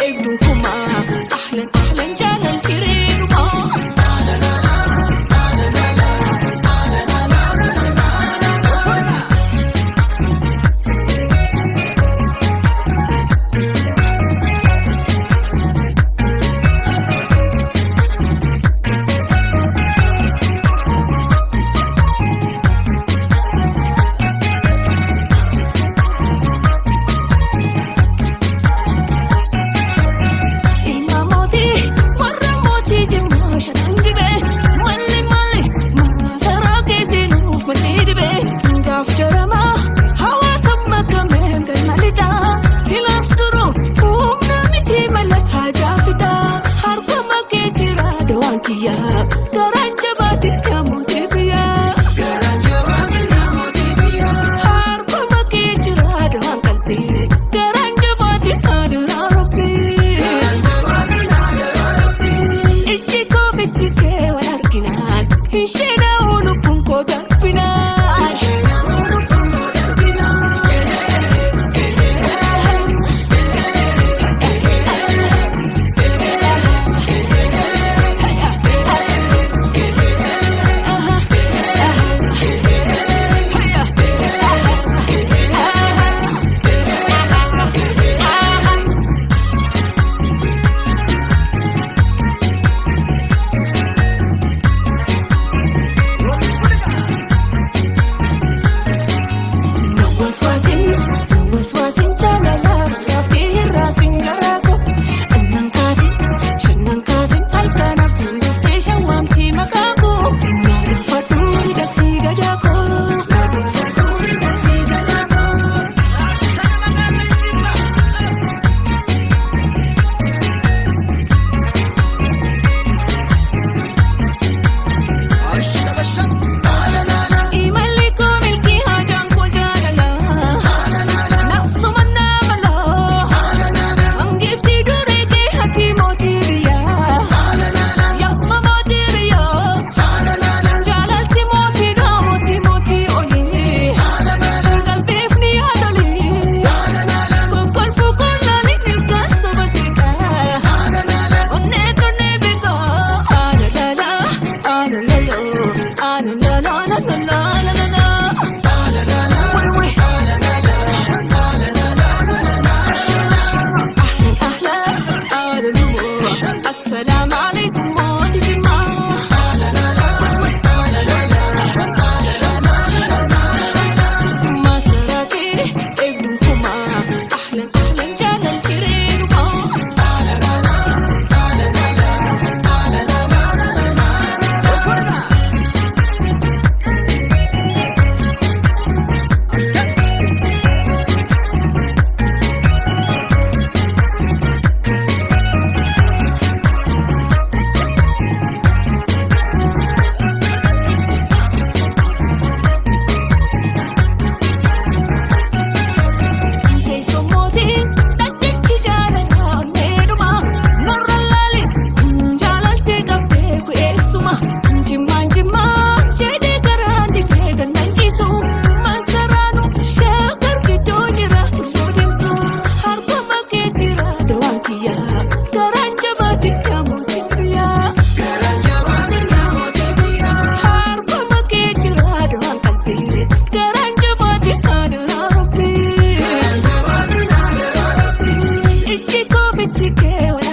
eegdunkuma ahlan ahlan jaalalti reeduma. Garaan jabaatiin namoota biyyaa. Harkuma kee jira do'aan qalbii. Garaan jabaatiin haadha rabbii. Ijji koo fichi kee wal arginaan hin sheena'uu lubbuun koo darbinaan. Waswasin jaalala raftii hir'aasin garaa koo annan kaasin shannan kaasin halkan abjuun dhuftee shawwaamtii maqaa koo naa dhuunfadhuu hidhaksii gadaa koo. Assalamu alaikum mooti jimmaa. Masarati eegdunkuma ahlan ahlan jaalalti reeduma. Garaan jabaatiin namoota biyyaa. Harkuma kee jira do'aan qalbii. Garaan jabaatiin haadha rabbii. Ijji koo fichi kee wal